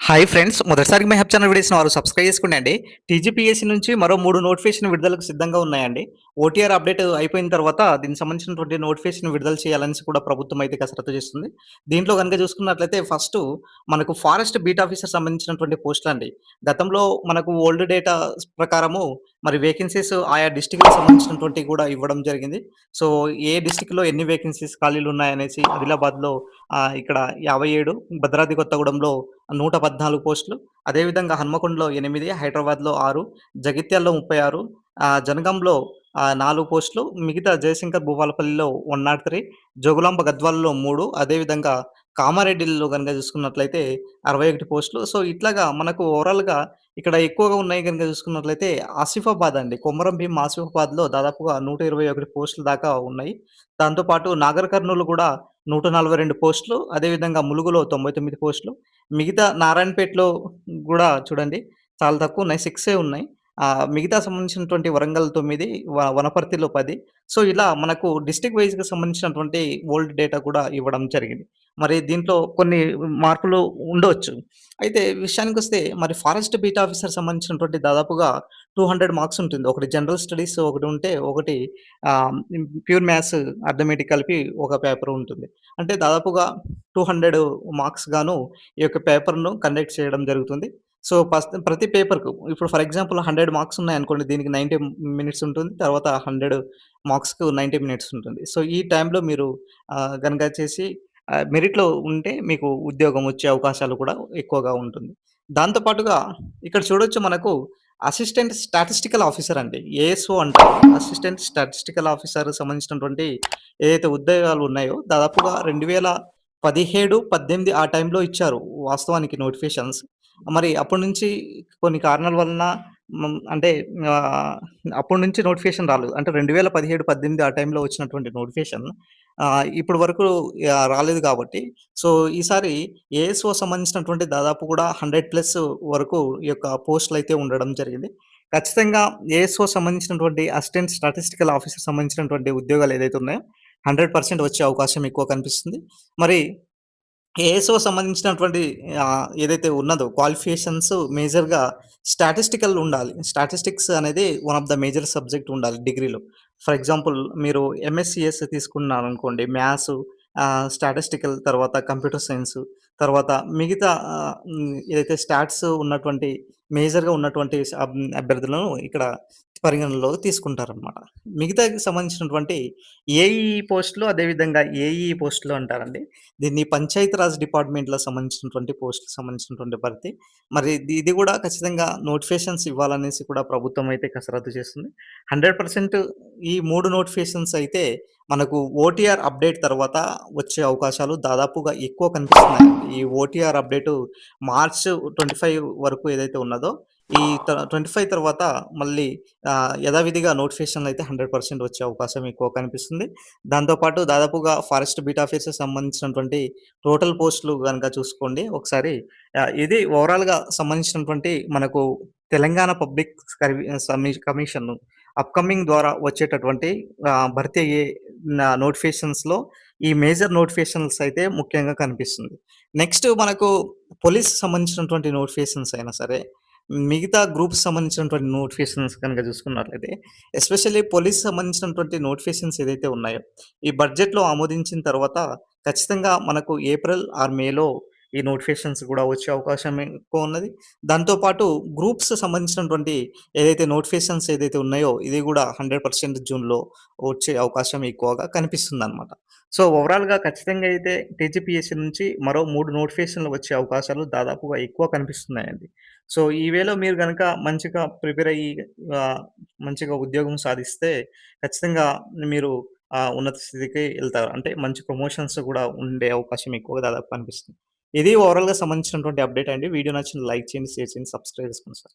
Hi friends! మొదటిసారిగా my hub channel వీడియోస్‌ని వారు సబ్స్క్రైబ్ చేసుకోండండి. టీజీపీఎస్సీ నుంచి మరో 3 నోటిఫికేషన్ విడుదలకు సిద్ధంగా ఉన్నాయండి. ఓటీఆర్ అప్డేట్ అయిపోయిన తర్వాత దీనికి సంబంధించినటువంటి నోటిఫికేషన్ విడుదల చేయాలనేసి కూడా ప్రభుత్వం అయితే కసరత్తు చేస్తుంది. దీంట్లో గనుక చూసుకున్నట్లయితే ఫస్టు మనకు ఫారెస్ట్ బీట్ ఆఫీసర్ సంబంధించినటువంటి పోస్టులండి. గతంలో మనకు ఓల్డ్ డేటా ప్రకారము మరి వేకెన్సీస్ ఆయా డిస్ట్రిక్ట్‌కి సంబంధించినటువంటివి కూడా ఇవ్వడం జరిగింది. సో, ఏ డిస్ట్రిక్ట్‌లో ఎన్ని వేకెన్సీస్ ఖాళీలున్నాయనేసి ఆదిలాబాద్‌లో ఇక్కడ 57, భద్రాద్రి కొత్తగూడెంలో 114 పోస్టులు. అదేవిధంగా హన్మకొండలో 8, హైదరాబాద్‌లో 6, జగిత్యాలలో 36, జనగాంలో 4 పోస్టులు. మిగతా జయశంకర్ భూపాలపల్లిలో 103, జోగులాంబ గద్వాలలో 3, అదేవిధంగా కామారెడ్డిలో గనుక చూసుకున్నట్లయితే 61 పోస్టులు. సో, ఇట్లాగా మనకు ఓవరాల్‌గా ఇక్కడ ఎక్కువగా ఉన్నాయి గనుక చూసుకున్నట్లయితే ఆసిఫాబాద్ అండి. కొమరం భీం ఆసిఫాబాద్‌లో దాదాపుగా 121 పోస్టుల దాకా ఉన్నాయి. దాంతో పాటు నాగర్ కర్నూల్ కూడా 142 పోస్టులు. అదేవిధంగా ములుగులో 99 పోస్టులు. మిగతా నారాయణపేటలో గూడా చూడండి చాలా తక్కువున్నాయి. 6 ఉన్నాయి. మిగతా సంబంధించినటువంటి వరంగల్ 9, వనపర్తిలో 10. సో, ఇలా మనకు డిస్ట్రిక్ట్ వైస్‌గా సంబంధించినటువంటి ఓల్డ్ డేటా కూడా ఇవ్వడం జరిగింది. మరి దీంట్లో కొన్ని మార్పులు ఉండవచ్చు. అయితే విషయానికొస్తే మరి ఫారెస్ట్ బీట్ ఆఫీసర్ సంబంధించినటువంటి దాదాపుగా 200 మార్క్స్ ఉంటుంది. ఒకటి జనరల్ స్టడీస్ ఒకటి ఉంటే, ఒకటి ప్యూర్ మ్యాథ్స్, అర్థమెటిక్ కలిపి ఒక పేపర్ ఉంటుంది. అంటే దాదాపుగా 200 మార్క్స్ గాను ఈ యొక్క పేపర్‌ను కండక్ట్ చేయడం జరుగుతుంది. సో, ప్రతి పేపర్‌కు ఇప్పుడు ఫర్ ఎగ్జాంపుల్ 100 మార్క్స్ ఉన్నాయనుకోండి. దీనికి 90 మినిట్స్ ఉంటుంది. తర్వాత 100 మార్క్స్‌కు 90 మినిట్స్ ఉంటుంది. సో, ఈ టైంలో మీరు గనక చేసి మెరిట్‌లో ఉంటే మీకు ఉద్యోగం వచ్చే అవకాశాలు కూడా ఎక్కువగా ఉంటుంది. దాంతో పాటుగా ఇక్కడ చూడొచ్చు మనకు అసిస్టెంట్ స్టాటిస్టికల్ ఆఫీసర్ అండి. ఏఎస్ఓ అంటారు. అసిస్టెంట్ స్టాటిస్టికల్ ఆఫీసర్ సంబంధించినటువంటి ఏదైతే ఉద్యోగాలు ఉన్నాయో దాదాపుగా 2017, 18 ఆ టైంలో ఇచ్చారు వాస్తవానికి నోటిఫికేషన్స్. మరి అప్పటి నుంచి కొన్ని కారణాల వలన అంటే ఆహ్, అప్పటి నుంచి నోటిఫికేషన్ రాలేదు. అంటే 2017, 18 ఆ టైంలో వచ్చినటువంటి నోటిఫికేషన్ ఇప్పటి వరకు రాలేదు కాబట్టి, సో, ఈసారి ఏఎస్ఓ సంబంధించినటువంటి దాదాపు కూడా 100+ వరకు ఈ యొక్క పోస్టులయితే ఉండడం జరిగింది. ఖచ్చితంగా ఏఎస్ఓ సంబంధించినటువంటి అసిస్టెంట్ స్టాటిస్టికల్ ఆఫీసర్ సంబంధించినటువంటి ఉద్యోగాలు ఏదైతే ఉన్నాయో 100% వచ్చే అవకాశం ఎక్కువ కనిపిస్తుంది. మరి ఏఎస్‌ఓ సంబంధించినటువంటి ఏదైతే ఉన్నదో క్వాలిఫికేషన్స్ మేజర్‌గా స్టాటిస్టికల్ ఉండాలి. స్టాటిస్టిక్స్ అనేది one of the major subject ఉండాలి డిగ్రీలో. ఫర్ ఎగ్జాంపుల్ మీరు ఎంఎస్‌సీఎస్ తీసుకున్నారనుకోండి మ్యాథ్స్, స్టాటిస్టికల్, తర్వాత కంప్యూటర్ సైన్స్, తర్వాత మిగతా ఏదైతే స్టాట్స్ ఉన్నటువంటి మేజర్‌గా ఉన్నటువంటి అభ్యర్థులను ఇక్కడ పరిగణనలోకి తీసుకుంటారనమాట. మిగతాకి సంబంధించినటువంటి ఏఈఈ పోస్టులు, అదేవిధంగా ఏఈఈ పోస్టులు అంటారండి. దీన్ని పంచాయతీ రాజ్ డిపార్ట్‌మెంట్‌లో సంబంధించినటువంటి పోస్ట్‌కి సంబంధించినటువంటి భర్తీ. మరి ఇది గూడా ఖచ్చితంగా నోటిఫికేషన్స్ ఇవ్వాలనేసి కూడా ప్రభుత్వం అయితే కసరత్తు చేస్తుంది. 100% ఈ 3 నోటిఫికేషన్స్ అయితే మనకు ఓటీఆర్ అప్డేట్ తర్వాత వచ్చే అవకాశాలు దాదాపుగా ఎక్కువ కనిపిస్తున్నాయండి. ఈ ఓటీఆర్ అప్డేటు మార్చ్ 25 వరకు ఏదైతే ఉన్నదో, ఈ 25 తర్వాత మళ్ళీ యథావిధిగా నోటిఫికేషన్‌లయితే 100% వచ్చే అవకాశం ఎక్కువ కనిపిస్తుంది. దాంతో పాటు దాదాపుగా ఫారెస్ట్ బీట్ ఆఫీసర్‌కి సంబంధించినటువంటి టోటల్ పోస్టులు గనక చూసుకోండి ఒకసారి. ఇది ఓవరాల్‌గా సంబంధించినటువంటి మనకు తెలంగాణ పబ్లిక్ కమిషన్ అప్‌కమింగ్ ద్వారా వచ్చేటటువంటి భర్తీ అయ్యే నోటిఫికేషన్స్‌లో ఈ మేజర్ నోటిఫికేషన్స్ అయితే ముఖ్యంగా కనిపిస్తుంది. నెక్స్ట్ మనకు పోలీస్‌కి సంబంధించినటువంటి నోటిఫికేషన్స్ అయినా సరే, మిగతా గ్రూప్స్ సంబంధించినటువంటి నోటిఫికేషన్స్ కనుక చూసుకున్నట్లయితే, ఎస్పెషల్లీ పోలీస్ సంబంధించినటువంటి నోటిఫికేషన్స్ ఏదైతే ఉన్నాయో, ఈ బడ్జెట్‌లో ఆమోదించిన తర్వాత ఖచ్చితంగా మనకు ఏప్రిల్ ఆర్ మేలో ఈ నోటిఫికేషన్స్ కూడా వచ్చే అవకాశం ఎక్కువ ఉన్నది. దాంతో పాటు గ్రూప్స్ సంబంధించినటువంటి ఏదైతే నోటిఫికేషన్స్ ఏదైతే ఉన్నాయో, ఇది కూడా 100% జూన్‌లో వచ్చే అవకాశం ఎక్కువగా కనిపిస్తుందనమాట. సో, ఓవరాల్‌గా ఖచ్చితంగా అయితే టీజీపీఎస్సీ నుంచి మరో 3 నోటిఫికేషన్‌లు వచ్చే అవకాశాలు దాదాపుగా ఎక్కువ కనిపిస్తున్నాయండి. సో, ఈ వేలో మీరు గనక మంచిగా ప్రిపేర్ అయ్యి ఆహ్, మంచిగా ఉద్యోగం సాధిస్తే ఖచ్చితంగా మీరు ఉన్నత స్థితికి ఎళ్తారు. అంటే మంచి ప్రమోషన్స్ గూడా ఉండే అవకాశం ఎక్కువగా దాదాపు కనిపిస్తుంది. ఇది ఓవరాల్‌గా సంబంధించినటువంటి అప్డేట్ అండి. వీడియో నచ్చిన లైక్ చేయండి, షేర్ చేయండి, సబ్స్క్రైబ్ చేసుకోండి సార్.